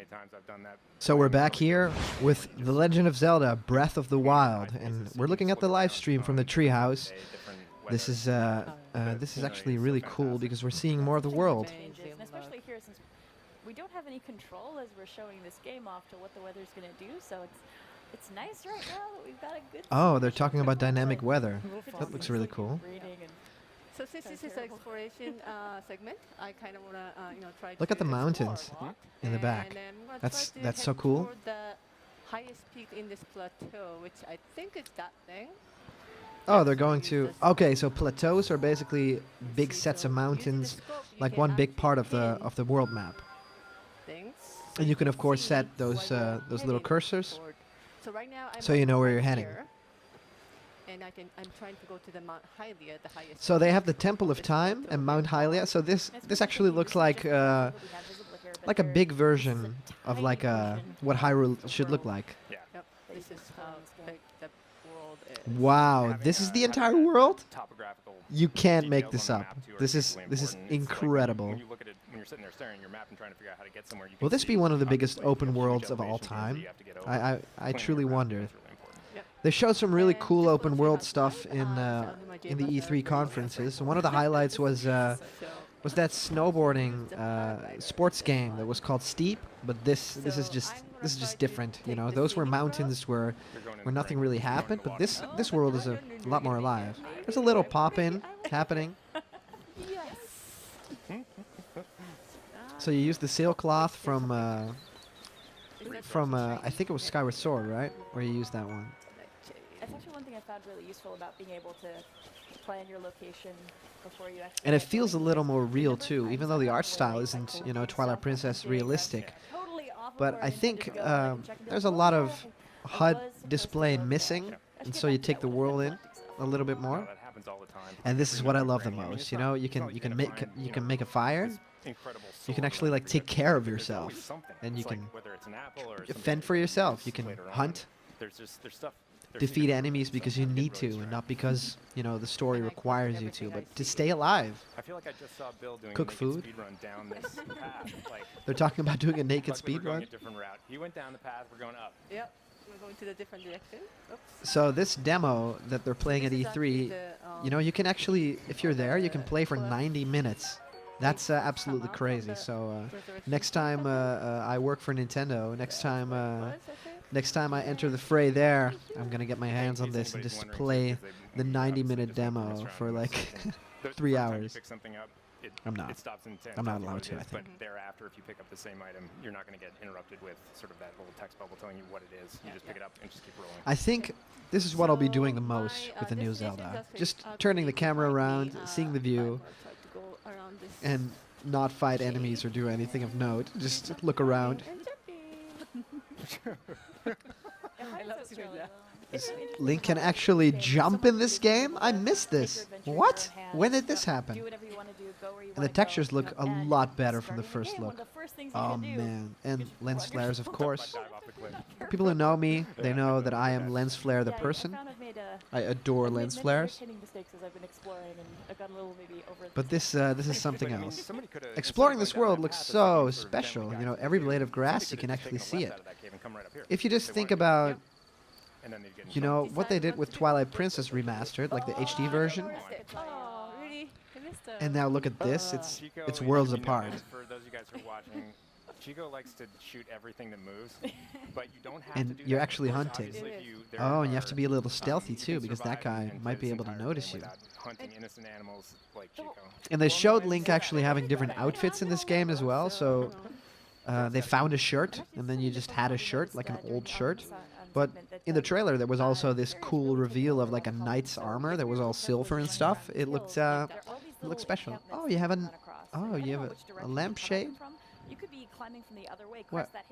times I've done that. So we're back here with The Legend of Zelda: Breath of the Wild, and we're looking at the live stream from the treehouse. This is actually really cool because we're seeing more of the world. And especially here, since we don't have any control as we're showing this game off to what the weather's going to do, so it's nice right now that we've got a good. Oh, they're talking about dynamic weather. That looks really cool. So since this is an exploration segment, I kind of want to try Look to at the mountains in the back. That's so cool. The highest peak in this plateau, which I think is that thing. Oh, they're going to. Okay, so plateaus are basically big sets of mountains, like one big part of the world map. And you can of course set those little cursors, So right now so you know where you're heading. And I'm trying to go to the Mount Hylia, the highest. So they have the Temple of Time and Mount Hylia. So this actually looks like a big version of like what Hyrule should look like. Yeah. Yep. This is how big the world is. Wow, this is the entire world? Topographical You can't make details this on the up. map, too, are This is equally this is important. It's like incredible. when you look at it, when you're sitting there staring at your map and trying to figure out how to get somewhere, you Will can this be see one of the biggest obviously open huge worlds of all elevation gains that time? you have to get over. I Cleaning truly your map wonder. is really important. They showed some really And cool just open want to world have stuff fun, in the my E3 conferences. One of the highlights was that snowboarding sports game that was called Steep, but this is just different. You know, those were mountains where nothing really happened, but this world is a lot more alive. There's a little pop-in happening. So you use the sailcloth from I think it was Skyward Sword, right? Where you use that one. That's actually one thing I found really useful about being able to plan your location before you actually. And it feels a little more real too, even though the art style isn't, you know, Twilight Princess realistic. But I think there's a lot of HUD display missing, and so you take the world in a little bit more. That happens all the time. And this is what I love the most. You know, you can make a fire. You can actually like take care of yourself, and you can fend for yourself. You can hunt, defeat enemies because you need to, and not because, you know, the story requires you to, but to stay alive. I feel like I just saw Bill doing Cook a naked food. speed run down this path. Like, They're talking about doing a naked luckily we're speed going run. a different route. He went down the path. We're going up. Yep. We're going to the different direction. Oops. So this demo that they're playing at This is actually E3, the, you know, you can actually, if you're there, you can play for 90 minutes. That's absolutely crazy. So next time I work for Nintendo, next time I enter the fray there, I'm gonna get my hands on this and just play the 90-minute demo for like 3 hours. I'm not. I'm not allowed to, I think. But thereafter, if you pick up the same item, you're not going to get interrupted with sort of that little text bubble telling you what it is. You just pick it up and just keep rolling. I think this is what I'll be doing the most with the new Zelda. Just turning the camera around, seeing the view, and not fight enemies or do anything of note. Just look around. Link can actually jump in this game? I missed this. What? When did this happen? And the textures look a lot better from the first look. Oh man, and lens flares, of course. People who know me, they know that I am Lens Flare the person. I adore lens flares. But this is something else. Exploring this world looks so special. You know, every blade of grass, you can actually see it. If you just think about, you know, what they did with Twilight Princess Remastered, like the HD version. Oh, really? I missed it. And now look at this, it's worlds apart. For those of you guys who are watching, Chico likes to shoot everything that moves, but you don't have And to do you're that actually because hunting. obviously if there Oh, and you have are, to be a little stealthy you too, can because that survive guy and might play be this able to entire notice game you. without hunting innocent animals like Chico. And they showed Link actually having different outfits in this game as well, so they found a shirt, and then you just had a shirt, like an old shirt. But in the trailer, there was also this cool reveal of like a knight's armor that was all silver and stuff. It looked special. Oh, you have a lampshade?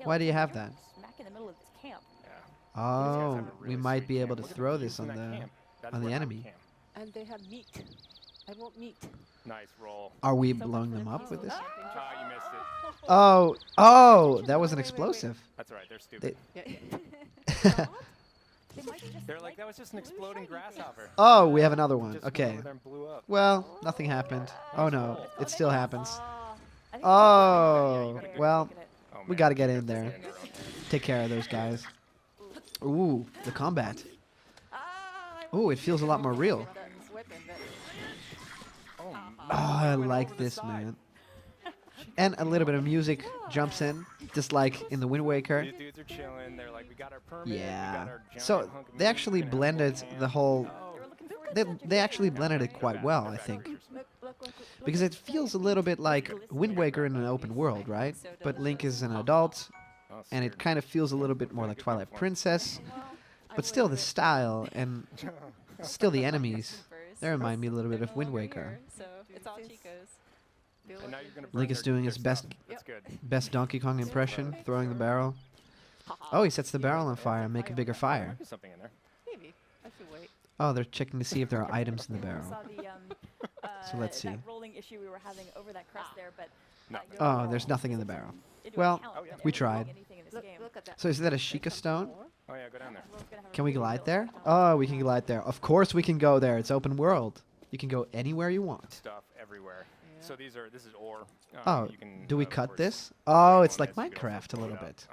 Why do you have that? Oh, we might be able to throw this on the enemy. And they have meat. I want meat. Nice roll. Are we blowing them up with this? Oh, you missed it. Oh, that was an explosive. That's all right. They're stupid. They're like, that was just an exploding grasshopper. Oh, we have another one. Just went Okay. over there and blew up. Well, nothing happened. Oh no, it still happens. Oh, well, Oh We man, gotta get you in have to there. stand in their own. Take care of those guys. Ooh, the combat. Ah, Ooh, it feels a lot more real. with the weapon, but Oh, Oh, I went like over the this, side. man. And a little bit of music jumps in, just like in the Wind Waker. These dudes are chilling. They're like, we got our permit. We got Yeah. our giant So hunk of they meat, actually we're gonna have a blended little the ham." whole. Oh, They were looking forward to They, such a they good actually time. blended it they're quite bad, well, they're I bad think. pictures. Because it feels a little bit like Wind Waker in an open world, right? But Link is an adult, Oh, and it scared. kind of feels a little bit more like Twilight Princess. But still, the style and still the enemies, they remind me a little bit of Wind Waker. So it's all Chico's. And now you're gonna Link burn is their- doing their his best stuff. That's good. best Donkey Kong impression, throwing the barrel. Oh, he sets the barrel on fire and make a bigger There fire. might be something in there. maybe I should wait. Oh, they're checking to see if there are items in the We barrel. saw the, So let's see. that rolling issue we were having over that crest there, but No. you Oh, know, there's nothing in the takes barrel. into Well, account Oh, yeah. that we everything, tried. anything in this Look, game look at that. So is that a Sheikah stone? Oh yeah, go down there. was gonna have a Can we really glide built there? technology. Oh, we can glide there. Of course we can go there. It's open world. You can go anywhere you want. Stuff everywhere. Yeah. So this is ore. Oh, you can, do we of cut course, this? Oh, it's Yes, like you can also Minecraft a blow it little up, bit.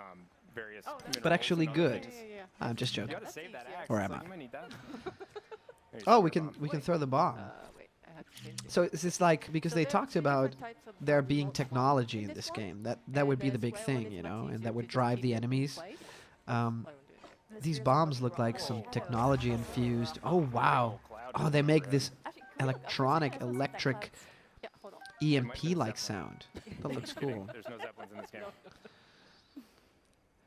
Various Oh, that's minerals But actually and other good. things. I'm just You joking. gotta That's save that easier. axe. Or It's am like, I? You might need that. There you Oh, shoot we your can bomb. throw the bomb. Wait, I have to change it. So it's like because So they there are talked three about different types of there bomb being mode. technology in This this one, game. That and would be the big square one thing, is you much know, easier and that to would just drive keep the it in enemies. place. Um, I won't do it. The these spheres bombs are look like rock. some Oh, technology so, infused. um, Oh wow! Cloud Oh, is they over make there. this Actually, can we look up and see electronic, if there's that electric clouds? Yeah, hold on. EMP-like sound. That looks cool. There's no zeppelins in this game.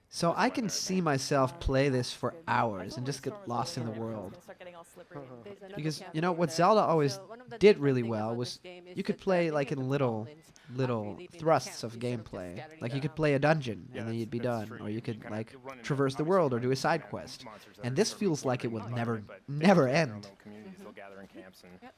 So That's I why can they're see there. myself play this for I hours told and the just get storm was lost in the really bad, world. it's gonna start getting all slippery. There's another Because camp you know over what there. Zelda always So one of the did different really thing well about was this game is you could that play many like of in the little goblins actually little live in the thrusts camp of instead just gameplay. scattering Like you could around. play a dungeon Yeah, and then you'd be that's done, true. or you could kinda like run into, traverse the obviously, world or like, do a side man- quest. monsters that And are this sort of feels like it wandering will the never environment, but they never live in their own end. little communities, they'll gather in camps and Yep.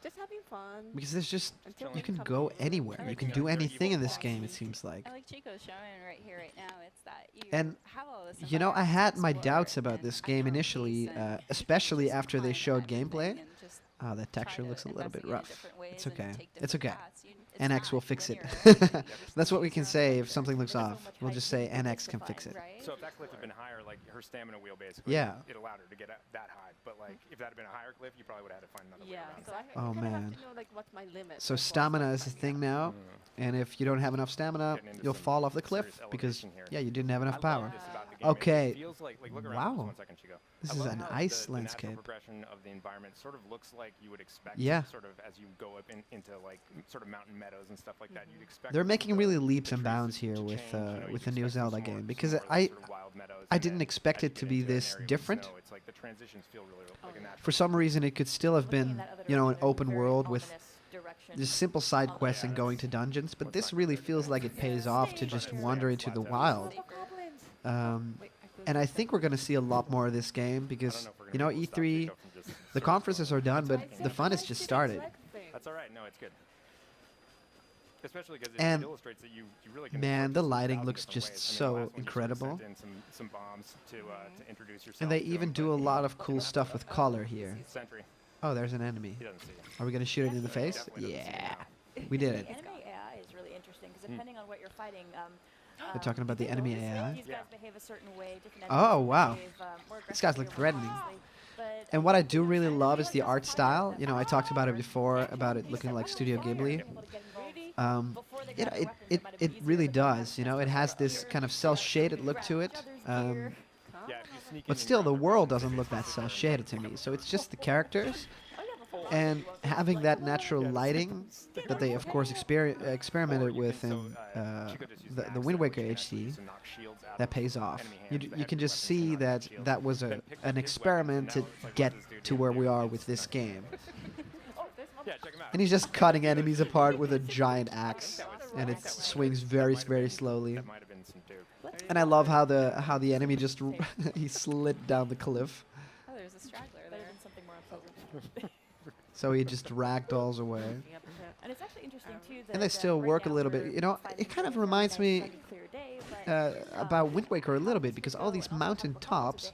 Just having fun. Because there's just until you we can come go to- anywhere. You can do anything in this game. It seems like. I like Chico's showing right here, right now. It's that you And, have all this. You know, I environment to had my explore doubts about and this at game your own initially, pace and especially just after they find showed that thing gameplay. and just Oh, that try texture to looks a little bit investigate in rough. different ways It's and okay. take It's different okay. paths. It's NX will not fix it. linear. That's what we can Choose say your if something looks There's so off. much We'll height just you say can NX can justify, fix it. Right? so if that cliff had been higher, like her stamina wheel basically, Yeah. it allowed her to get that high. But like if that had been a higher cliff, you probably would have had to find another way Yeah. around. So I Oh, kinda have man. to know, like, what's my limit So as far as stamina my is a stamina. thing now, and if you don't have enough stamina, Getting into you'll some fall off the serious cliff because elevation here. yeah, you didn't have I enough love power. this about the game. Okay. It feels like look around Wow. just 1 second, Chico. This I is love an how ice the landscape. natural progression of the environment sort of looks like you would expect. Yeah. Sort of as you go up into like sort of mountain meadows and stuff like that. You'd expect. They're the- making really the leaps and trees bounds to here change, with you know, you'd with the new expect some Zelda more- game some because more like I sort of wild meadows, I and didn't then expect as you it to get be into an this area with different. snow, it's like the transitions feel really like a natural. For some reason, it could still have Looking in been that other you know an direction, there's a open very world with ominous direction. just simple side Oh, quests and yeah, going that's- to dungeons. But what's this not really good. feels like it pays off to just wander into the wild. Oh, goblins. Um, Wait, I couldn't and I do think we're going to see a lot more of this game I don't because know if we're you gonna know be able to stop E3, Chico from just the sort of conferences are done, going but into the it. fun has just started. That's all right. No, it's good. Especially because And, it illustrates that you really can. man, approach the this in lighting 1,000 looks different just ways. I mean, so the last one you sort of incredible. sent in some bombs to introduce yourself. And they to even him, do a but lot of cool stuff with color here. Sentry. Oh, there's an enemy. He doesn't see you. Are we going to shoot it in the face? Definitely doesn't see you Yeah. now. We did The it. enemy AI is really interesting because depending on what you're fighting, We're talking about the enemy AI. These guys Yeah. behave a certain way. Different Oh, enemies wow. behave, more These guys aggressively look or more threatening. cautiously, but And what I do really love is the feel like art that's style. fine. You know, I talked about it before, about it looking like Studio Ghibli. It really does. You know, it has this kind of cel-shaded look to it. Yeah, if you sneak in But and still, the grab their world weapons, doesn't they look that just cel-shaded to me. So it's just the characters Oh, and having that natural lighting that they, of course, experimented Or you with can- in so, Chico just used the axe Wind there, Waker which you can actually HD. use to knock shields out That of pays off. enemy You, hands, you the can heavy just weapons see cannot that hit shields. that was Then picks up an his experiment to weapons, and now it's like, get what does this to dude where do? we are He's with this not- game. Yeah, check him out. And he's just cutting enemies apart with a giant axe, and it swings very, very slowly. That might have been some dude. And I love how the enemy just he slid down the cliff, Oh, there's a straggler Better there. than something more unpleasant. so he just ragdolls away. And it's actually interesting too that And they still right work a now little bit. we're You know, fighting it kind of against a reminds nice me sunny, clear day, but, about Wind Waker a little bit because all these mountain tops,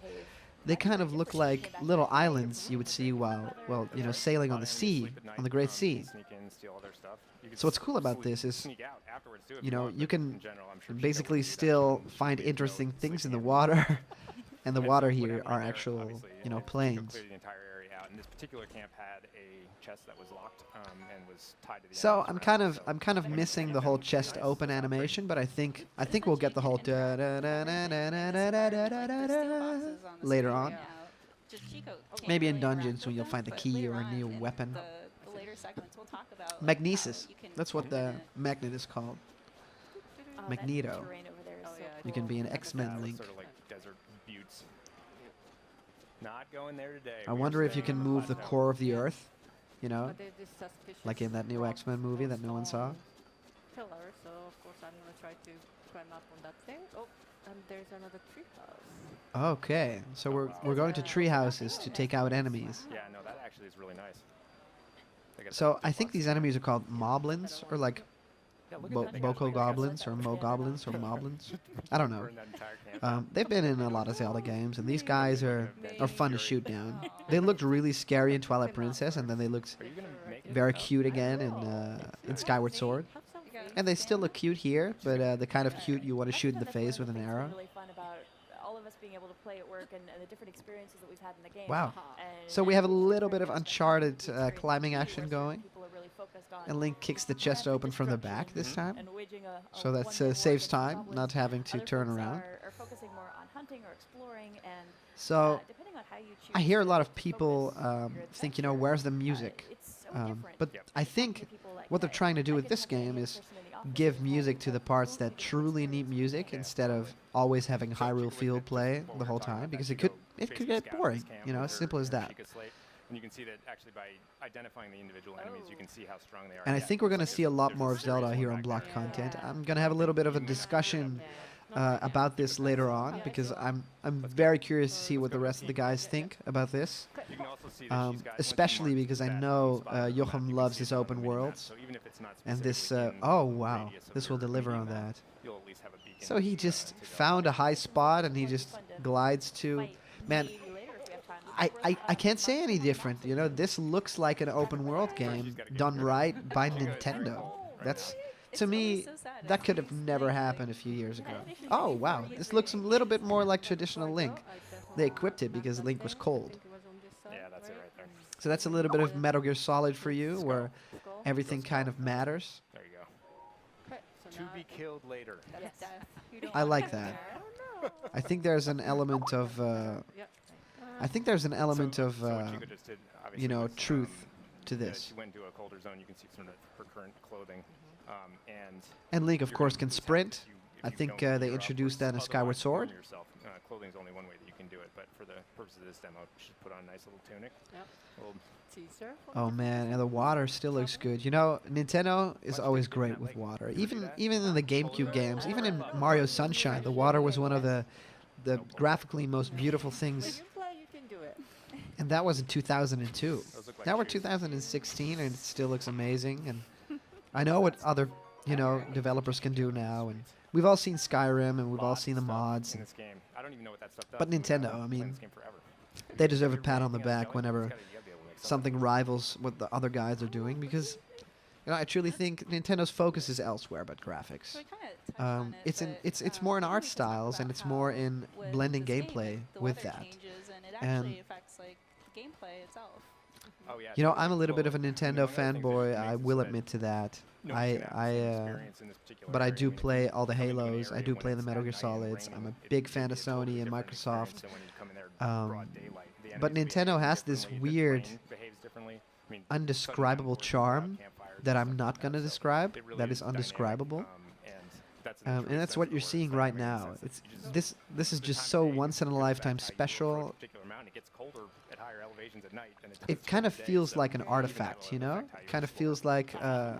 they kind of look like little islands you would see while, well, you know, sailing on the sea, on the Great Sea. Sneak in, steal all their stuff. You could So what's cool about this is, sneak out afterwards too if you know, want, you but can in general, I'm sure basically Chico would use still action find to be a interesting note, things in the sleeping water, and the And water what here happened are there, actual, obviously, you know, is Chico plains. cleared the entire area out, and this particular camp had a chest that was locked and was tied to the So enemy's ground, so I'm kind of when you missing get the them, whole it's chest nice. open animation, but I think we'll get the whole da da da da da da da da da da da da later on. Maybe in dungeons when you'll find the key or a new weapon. The later segments we'll talk about Magnesis. how you can That's what open the it. magnet is called. Oh, that Magneto. terrain over there is so You can be an cool. X-Men That was Link. sort of like desert buttes. Not going there today. I We are wonder if you staying can on the move the plateau. core of the Earth, you know, But they're just suspicious. like in that new rocks X-Men movie or that no one saw. stone Pillar, so of course I'm gonna try to climb up on that thing. Oh, and there's another tree house. Okay, so we're going to tree houses to take out enemies. Yeah, no, that actually is really nice. They got So the I think deluxe these enemies are called moblins, or like Yeah, look at that. They got boko like goblins, or mogoblins, or moblins. I don't know. burn that entire camp out. They've been in a lot of Zelda games, and these guys are fun to shoot down. They looked really scary in Twilight Princess, and then they looked Are you gonna make it? very cute again in Skyward Sword. Have some got- And they still look cute here, but the kind of cute you want to That's shoot in been the one of face with an things arrow. Really fun about all of us being able to play at work and the different experiences that we've had in the game. Wow. And So we have a it's little very bit of much Uncharted the experience climbing where action certain going. people are really focused on And Link kicks the chest open from the back this time. and waging a So that one-man war saves against the time, goblins. not having to Other turn folks around. Are focusing more on hunting or exploring, and So depending on how you choose I hear a lot of to people focus your think, you know, adventure, where's the music? it's so different. But Yep. I think Some people like, what they're "Hey, trying to do I with can this talk to any game other is person in the office give and music to the parts totally that different truly need experience." music Yeah, instead of totally. always having So Hyrule with Field this play before we the were whole talking time about because that, it you could go it could chasing get scouts boring, this camp you know, with as simple her as that. Sheikah slate, and you can see that actually by identifying the individual enemies, you can see how strong they are. And I Yeah, think we're going to there's- see a lot there's more of serious Zelda one here on back Block there. Content. Yeah. I'm going to have a little bit of a discussion about this later on because I'm very curious to see what the rest of the guys think about this. You can also see that she's got- once you Especially mark because I that know spot on the map, Joachim you can loves see his it on the open mini-map, worlds. so even if it's not And this, specifically in oh the wow, radius of this will your deliver on media map, that. you'll at least have a beacon, So he just to go. found a high spot and he just glides to. Fight Man, maybe later if we have time. I can't say any different. You know, this looks like an open world game done right by Nintendo. That's to me that could have never happened a few years ago. Oh wow, this looks a little bit more like traditional Link. They equipped it because Link was cold. Yeah, that's it right there. So that's a little bit of Metal Gear Solid for you, where everything kind of matters. There you go. Okay, so To now be killed later. Yes. I like that. I think there's an element of. Yep. I think there's an element So- of. so what Chico just did, obviously, You know, was, truth to yeah, this. She went into a colder zone. You can see some of her current clothing, and And Link, of you're course, gonna can lose health sprint. if you- if I you think don't they gear introduced that in upwards. Skyward Otherwise, you Sword. burn yourself. Clothing's only one way that you can do it, but for the purposes of this demo, you should put on a nice little tunic. Yep. Little teaser. Oh man, and the water still looks good. You know, Nintendo is always great with water. Even in the GameCube games, even in Mario Sunshine, the water was one of the graphically most beautiful When things. you play, you can do it. And that was in 2002. Those look like Now we're trees. 2016, and it still looks amazing. And I know what other developers can do now, and we've all seen Skyrim, and we've all Lots of seen the stuff mods. in And this game. I don't even know what that stuff does. But Nintendo, I've I been playing mean, this game forever. they deserve a You're pat on the breaking out back jelly, whenever you gotta be able to make something rivals what the other guys are doing, because I truly think Nintendo's focus is elsewhere but graphics. So we kinda touched on it, It's but, more in maybe art we can talk styles, and about it's more how in with blending this game, gameplay the with weather that. changes and it And- actually affects like the gameplay itself. Oh, yeah, You know, totally. I'm a little bit of a Well, Nintendo one of the things that fanboy. makes I it will so that admit to that. no one's gonna have the same experience in this particular But I area. do mean, if play you all the come into an Halos. I area do when play the it's Metal at Gear night and Solids. I'm a raining, big it fan can of be a totally Sony and different Microsoft. experience than when you come in there Um, broad daylight. The but enemies behave Nintendo has this differently, the weird, terrain behaves differently. I mean, undescribable sudden charm outdoors, campfires that and I'm stuff not like going to that, so describe. it really That is dynamic, undescribable. and And that's what you're seeing right now. It's this is just so once in a lifetime special. It kind of feels like an artifact, you know? It kind of feels like a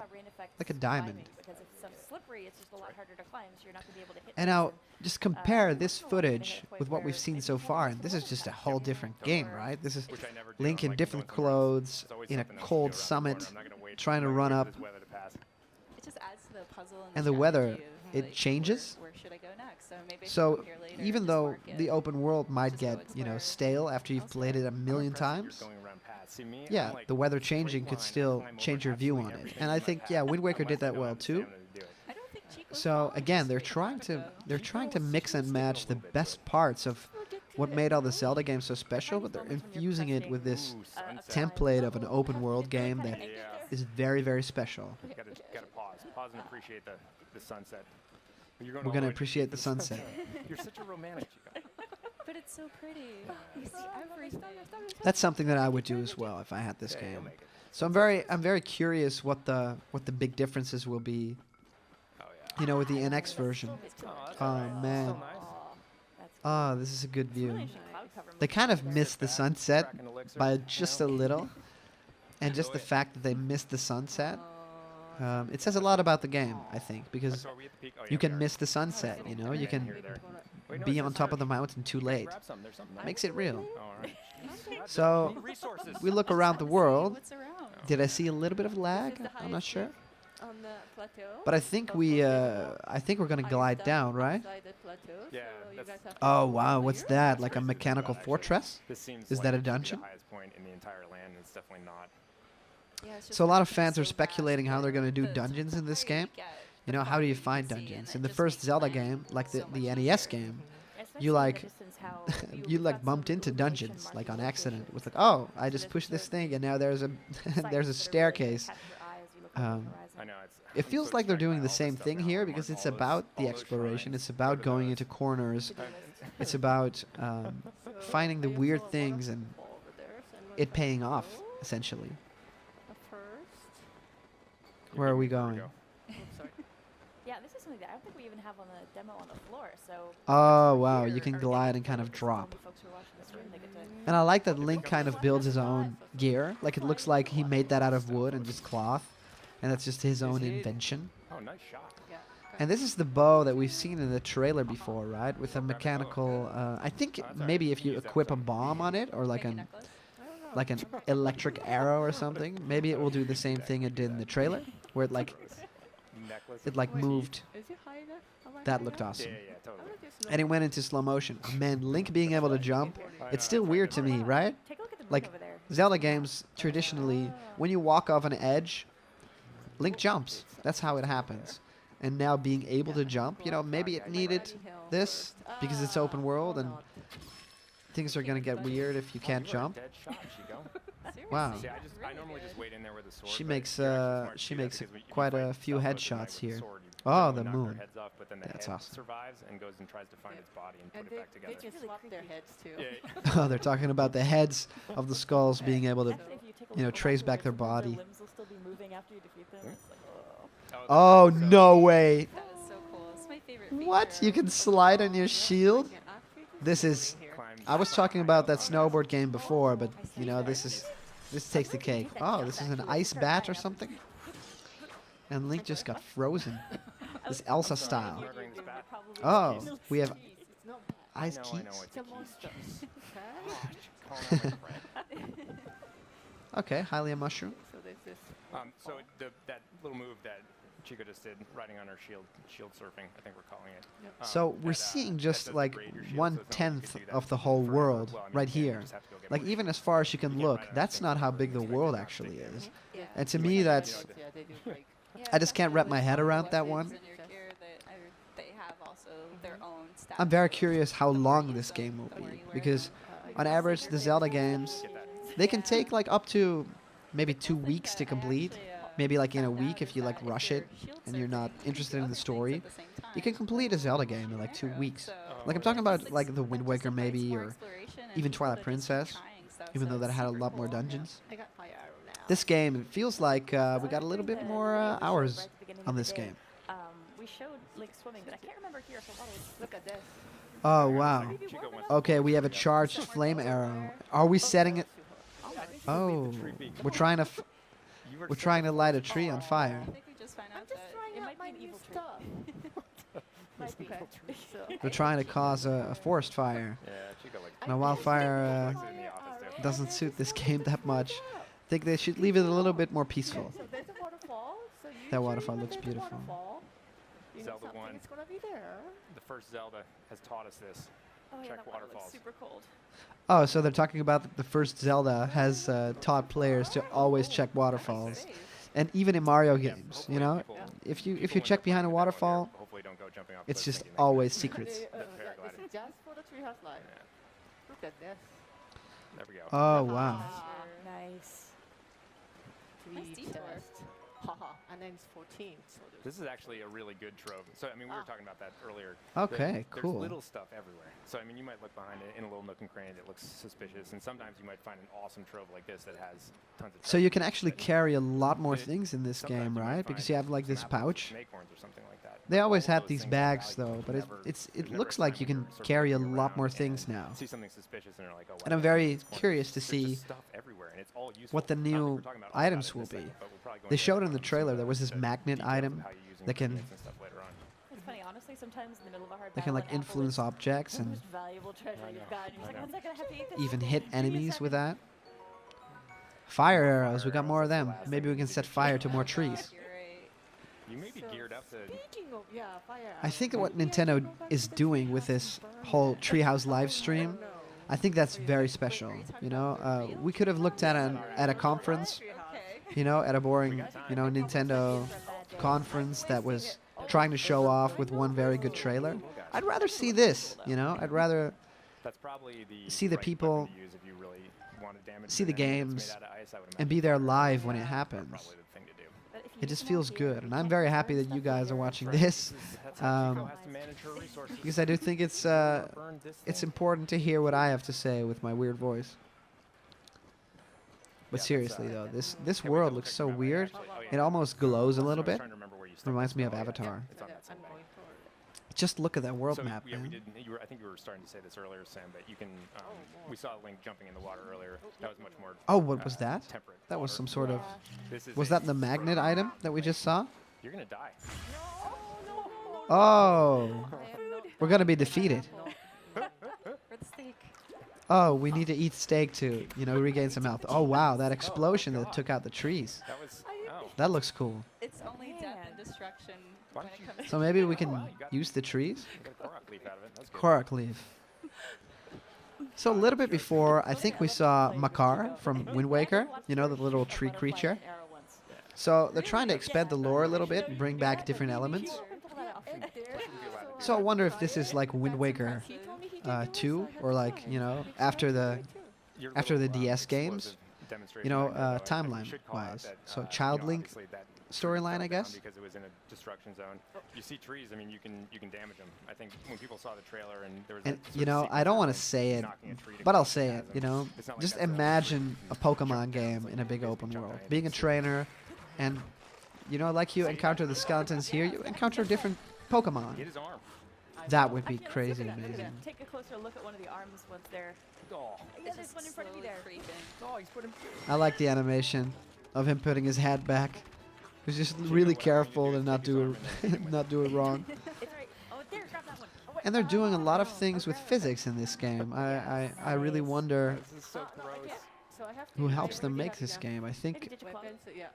diamond. Because if it's so slippery, it's just a lot harder to climb, so you're not going to be able to hit And things, now, and, just compare this getting footage to a point with what we've where seen maybe so you can't far, use and the this is weapon just a to whole attack different or- game, right? This is Which I never do. Link I'm in like, different going somewhere else. clothes, There's always in a something else to do cold around the summit, corner. I'm not gonna wait trying to for run this up. weather to pass. It just adds to the puzzle And the weather, strategy of, it like, changes. Where should I go next? So maybe I should So come here later even and just though mark it. the open world might Just go get, explore stale after you've played it a I'm million impressed that you're times, going around paths. See me, yeah, I'm like the weather straight changing could line, I still climb over change your view absolutely on it. everything And in I my think, path, yeah, Wind Waker unless did I that know well I'm too. stamina to do it. I don't think Chico's So long, again, just they're straight trying to traffic, though. they're trying to Chico mix and was match the sticking a little bit to best it. parts of what made all the Zelda games so special, these but they're moments when you're infusing it with this Ooh, a sunset. template of an open world game that Yeah. is very, very special. Gotta pause and appreciate the sunset. When you're going We're all going to the way to appreciate the the sunset. You're such a romantic, Chico. But it's so pretty. You see everything. That's something that I would do as well if I had this Yeah, you'll game. make it. So I'm very curious what the big differences will be, Oh yeah. with the NX version. Oh, that's Oh, alright. man. Still nice. That's Ah, this is a good view. really interesting cloud cover They movie kind of right there. missed the Back, sunset crack an elixir, by you just know? a little, and just the Enjoy it. fact that they missed the sunset. It says a lot about the game, I think, because So are we at the peak? Oh, yeah, you we can are. miss the sunset. You Okay, can here, there. Wait, no, be it on says top of the search. mountain too Okay, late. grab some. There's something nice. Makes it real. Oh, all right. So Need resources. we look around the world. What's around? Did I see a little bit of This lag? is the I'm not highest sure. peak on the plateau. But I think we're gonna glide down, right? Outside the plateau, Yeah, so you that's- guys have to Oh go wow, up what's here. that? Like a crazy to think mechanical about, actually. fortress? This seems Is like that a it should be dungeon? the highest point in the entire land, and it's definitely not. Yeah, it's just So a lot of everything's fans are so speculating vast, how they're but gonna do the dungeons in this higher you game. get, You know, the how do you farther find can see, dungeons? and In it the just first makes Zelda playing game, like so the much NES easier. game, Especially you in the like distance how you we've like got bumped some into illumination dungeons marking like on locations. accident. It was like, oh, I So just that pushed this shows thing and now there's a sites that are there's a really gonna staircase. catch your eye as you look over the Um, horizon. I know it's. It I'm feels so like they're distracted by doing the all this same stuff thing now. here I'm because marking it's all those- about the all those exploration. shrines. It's about What are going those? into corners. To-do list. It's about So finding the I saw weird a things and waterfall over there, so I'm gonna it try to paying off, go essentially. first. Where are we Where going? go? Oops, sorry. Yeah, this is something that I don't think we even have on the demo on the floor. So Oh once we're wow, here, you can our glide next and kind of flight is only drop. folks who are watching the stream, they get to- And I like that Link kind of builds his own gear. Like it looks like he made that out of wood and just cloth. And that's just his own invention. Oh, nice shot. Yeah. And this is the bow that we've seen in the trailer before, right? With a mechanical, I think Oh, that's all maybe right. if you Use that equip a for- bomb on it or like Make a an necklace. I don't know. like an electric arrow or something, maybe it will do the same thing it did in the trailer, where it like Necklace. it like Wait, moved. Is it high enough? Am I That high looked enough? awesome. Yeah, yeah, totally. I would just And it know. went into slow motion. Man, Link being able to jump, I it's know, still it's weird like to a- me, right? Take a look at the moon Like over there. Zelda games traditionally, when you walk off an edge, Link jumps. That's how it happens. And now being able to jump, maybe it needed this because it's open world and things are gonna get weird if you Oh, can't you are a jump. dead shot, Chico. Wow. See, I normally just wait in there with a sword. She but makes, you're actually smart to she do that makes because when you quite fight a few stealth with the headshots knight with here. sword, you Oh, generally the knock their moon. heads off, but then the That's head awesome. survives and goes and tries to find its body and And put it back they together. just Really swap their creepy. heads too. Yeah, Oh, they're talking about the heads of the skulls being able to. Actually, if you take a you know, look trace afterwards, back their sometimes body. limbs will still be moving after you defeat them. It's like, oh. Oh that's so- no way! That is so cool. It's my favorite feature. What? You can slide on your shield? Yeah, actually, This is. here. Climb- I was talking about that Oh, snowboard game before, but I see you know that. this takes the cake. Oh, this is an ice bat or something. And Link just got frozen. This Elsa style. Murdering this bat. Oh, we have It's not bad. ice I know, keys. it's It's a a key. monster. Calling out my friend. Okay, highly a mushroom. So this is. So that little move that Chico just did, riding on her shield surfing, I think we're calling it. So we're that, seeing that just does like degrade your shield, so it's not like you 1/10 can do that of the whole forever. world Well, I mean, right you can't, you here. just have to go get Like more even shield. as far as you can can't look, ride on that's anything not how forever. big the It's like world not actually big there. is. Yeah. And to You me, might- that's Yeah, they do break. Yeah, I just can't especially wrap my with head some around that weapons one. in your gear that they have also their own stats. I'm very so curious how the more long you this use game them, will the be more you wear because them. on average the Zelda games Get that. they can Yeah. take like up to maybe It's 2 something weeks that to I complete. actually, Maybe like in a found week out if is you like that if rush you're it shield and you're surfing, not you can interested do in the other things story. at the same You time. can complete a Zelda game in Your like 2 arrow, weeks. so Like I'm Oh, talking okay. about like the Wind Waker maybe or even Twilight Princess, even though that had a lot more dungeons. I got fire arrow now. This game it feels like we got a little bit more hours on this game. We showed Link swimming, but I can't remember here if the water was. Look at this. Oh wow. Chico wants Okay, we have a charged flame arrow. Are we setting it? Oh, we're trying to we're trying to light a tree on fire. I think we just found I'm out just that trying it out might my be an new evil tree. stuff. Might be. Okay. So We're trying to cause a forest fire. Yeah, Chico likes And a wildfire likes it in the office too. doesn't suit this game that much. I think they should leave it a little bit more peaceful. So there's a waterfall. So That usually waterfall when looks there's a beautiful. waterfall, you Zelda something 1. is gonna be there. The first Zelda has taught us this. Oh yeah, Check that water looks waterfalls. super cold. Oh, so they're talking about that the first Zelda has taught players to always check waterfalls, Safe. and even in Mario Yeah, games, hopefully you know, people- if you people when check they're behind a playing the demo here, waterfall, hopefully don't go jumping off it's cliffs just thinking they can- always secrets. They, The this paragliding. is just for the treehouse life. Yeah, Look at this. there we go. Oh wow. Nice. Nice Three detour. chests. Haha. And then it's 14. So there's This is actually a really good trove. So I mean, we were Ah. talking about that earlier. Okay, There's cool. little stuff everywhere. So I mean, you might look behind it in a little nook and cranny that looks suspicious, and sometimes you might find an awesome trove like this that has tons of. So you treasure. can actually But carry a lot more But things in this sometimes game, you might right? Because find you have like some this apples or pouch. some acorns or something like that. They But always all of had those these things are bags valuable. though, but Never- it there's never a looks time like you when can you're sort of carry a looking lot more around things and now. See something suspicious and you're like, oh, And I'm wow, very this corner. curious to There's see just stuff everywhere, and it's all useful. what the I don't think new we're talking about all about items it in will this be. segment, but we'll probably go They into showed in the some of trailer there was this the magnet details of item how you use that can ingredients and stuff later on. It's funny, honestly, sometimes in the middle of a hard that can battle, like an apple influence is objects the and most valuable treasure I you've know, got. And you're I like, know. when's I gonna have to eat this? even hit Give me a enemies with second. that. Fire arrows, we got arrows, more of that's the them. last Maybe thing we we can need set to do. fire to Oh more God, trees. You're right. You may be So geared up to. Speaking of fire. I think arrows, what maybe I should Nintendo go back to is the doing with treehouse this and burn whole it. treehouse live I stream, don't know. I think that's very Wait, special. are you talking You know, about the real we could have looked at a conference, Okay. you know, at a boring, got time. you know, Nintendo conference that was trying to show off with one very good trailer. I'd rather see this, you know. I'd rather That's probably the see the right people, weapon to use if you really want to damage see an the enemy that's games, made out of ice, I would and be imagine there fire live when it are happens. probably the thing to do. But if you It use just them out feels here, good, you and I'm can't very burn happy that stuff you guys are later. watching Right. this That's how Chico um, has to manage her resources. because I do think it's Burn this thing. important to hear what I have to say with my weird voice. But Yeah, seriously that's, though, this Can we world double looks check so the map? weird. Actually, oh, yeah, It almost glows a I was little bit. trying to remember where you stuck Reminds this. me of Oh, yeah, Avatar. It's on that I'm same way. going for it. Just look at that world So map, yeah, we man. did. I think you were starting to say this earlier, Sam, but you can. more. We saw Link jumping in the water earlier. That was much more. Oh, what was that? Temperate. That was water. some sort of. Yeah. This is Was a- that the magnet item that we just saw? You're gonna die. Oh, I am not- we're gonna be defeated. No. For the steak. Oh, we need to eat steak to, you know, regain some health. Oh wow, that explosion that God. took out the trees. That was. Oh. That looks cool. It's only death and Man. destruction Why when don't it you- comes So to maybe we wow, can you got- use the trees. You got a Korok leaf out of it. That's good. Korok leaf. So a little bit before, I think we saw Makar from Wind Waker. You know, the little tree creature. So they're trying to expand the lore a little bit and bring back different elements. And there, So I wonder if this is like Wind Waker he told me he didn't know, 2, so I had or to like, sign. you know, Makes after sense. the Me too. Your after the little, DS games, explosive demonstration you know, right there, though, I think we timeline should call out wise. that, So you know, Child Link obviously that storyline, fell I down guess. because it was in a destruction zone. You see trees, I mean, you can damage them. I think when people saw the trailer and there was And that sort you of know, I don't want to sequence say of it, knocking a tree to but I'll pieces say has it. them. You know, It's not like just that's all imagine a jump Pokemon down. It's game like in a you big guys open can jump world. down Being a and see. trainer, and you know, like you encounter the skeletons here, you encounter different Pokemon. Hit his arm. That would be Actually, let's crazy look at- amazing. Take a closer look at one of the arms once they're. Oh, Yeah, It's there's just one in front of me slowly there. creeping. oh, he's put him. I like the animation of him putting his hat back. He's just really careful to not do it, not do it wrong. It's right. Oh, there, grab that one. Oh, wait. And they're doing a lot of Oh, things with grab it. physics in this game. I really wonder This is so No, I gross. can't. So I have to who use helps my them already make have this them. game. I Maybe think Digiclone. Weapons, yeah.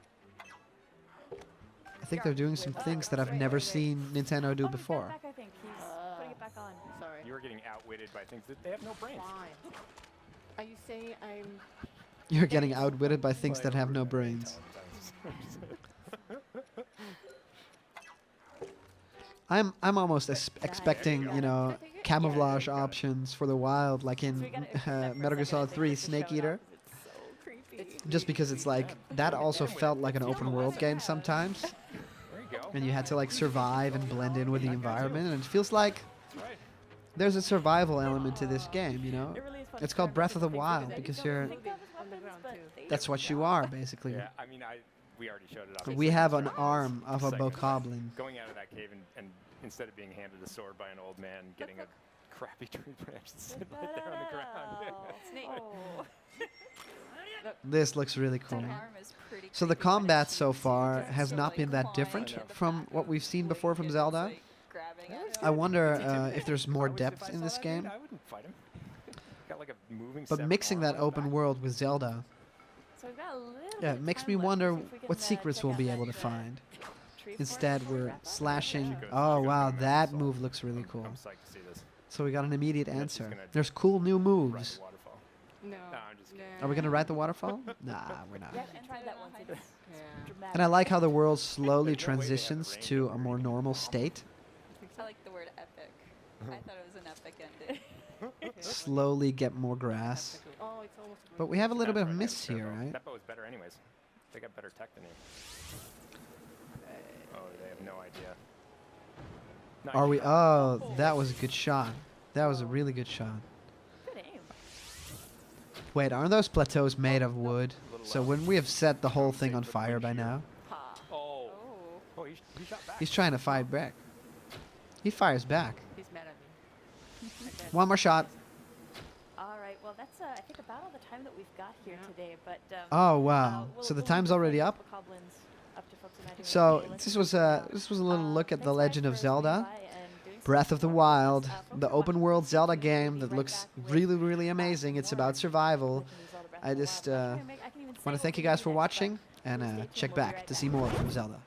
they're doing some things that I've never seen Nintendo do Oh, he's got it before. back, I think. He's putting it back on. Sorry. You are getting outwitted by things that they have no brains. Fine. Are you saying I'm? You're getting outwitted by things that have no Like, brains. sometimes. I'm almost expecting, you know, camouflage options for the wild, like in Metal Gear Solid 3 Snake Eater. It's so creepy. Just because it's like that also felt like an open world game sometimes, There you go. and you had to like survive and blend in with the environment, and it feels like That's right. there's a survival element to this game, you know. It really is fun It's to called learn Breath of the things Wild that you because don't you're think of as On the weapons, ground but too. they that's do. what you are basically. Yeah, I mean, we already showed it off. We have an Right. arm of a Segment. bokoblin. Going out of that cave and instead of being handed a sword by an old man, getting a crappy tree branch to sit right there on the ground. Snake. Oh. This looks really cool. That arm is pretty So the creepy when it combat so shoots you, far just has to, not like, been that climb different into the from back what of we've the seen before from building, Zelda. like, grabbing at it. I wonder It's intimidating. if there's I more would- if depth I in saw this that game. dude, I wouldn't fight him. Got like a moving. But severed mixing arm that on the open back. world with Zelda, So we've got a little yeah, bit it makes of me time left. wonder Let's see if we what can, secrets check we'll out be that, able to find. tree fort Instead, before we we're wrap up? slashing. She goes- Oh she goes wow, for a that assault. move looks really cool. I'm psyched to see this. So we got an immediate Yeah, she's answer. gonna There's cool new Ride moves. the waterfall. No. No, I'm just kidding. Are we gonna ride the waterfall? Nah, we're not. Yeah, we tried that once. It's Yeah. dramatic. And I like how the world slowly There's no way they have the transitions range to over a more anything. normal state. I like the word epic. I thought it was an epic ending. Slowly get more grass. Oh, it's almost. But we have a little bit of That's right, miss that was here, fair, though. right? That bow is better anyways. They got better tech than you. Oh, they have no idea. Nice Are we? shot. Oh, that was a good shot. That was a really good shot. Good aim. Wait, aren't those plateaus made of wood? Little So left. wouldn't we have set the whole Don't thing sink on with fire by wind shear. now? Ha. Oh. Oh. Oh, he shot back. He's trying to fight back. He fires back. He's mad at me. Okay. One more shot. All right. Well, that's I think about all the time that we've got here Yeah. today. But Oh wow! we'll- So the we'll time's leave already the up. Goblins up to folks imagining So what they this was a little look at thanks, the guys, Legend of for swinging Zelda, by and doing some Breath of the more with us. Wild, Folks the are open watching world this Zelda YouTube. game We'll that be looks right back with really, really more amazing. It's on about survival. Legend of Zelda Breath I of the just Wild. I'm not sure I can even say want to what thank you we're guys doing for next, but watching, and stay tuned. check We'll be back right to back. see more from Zelda.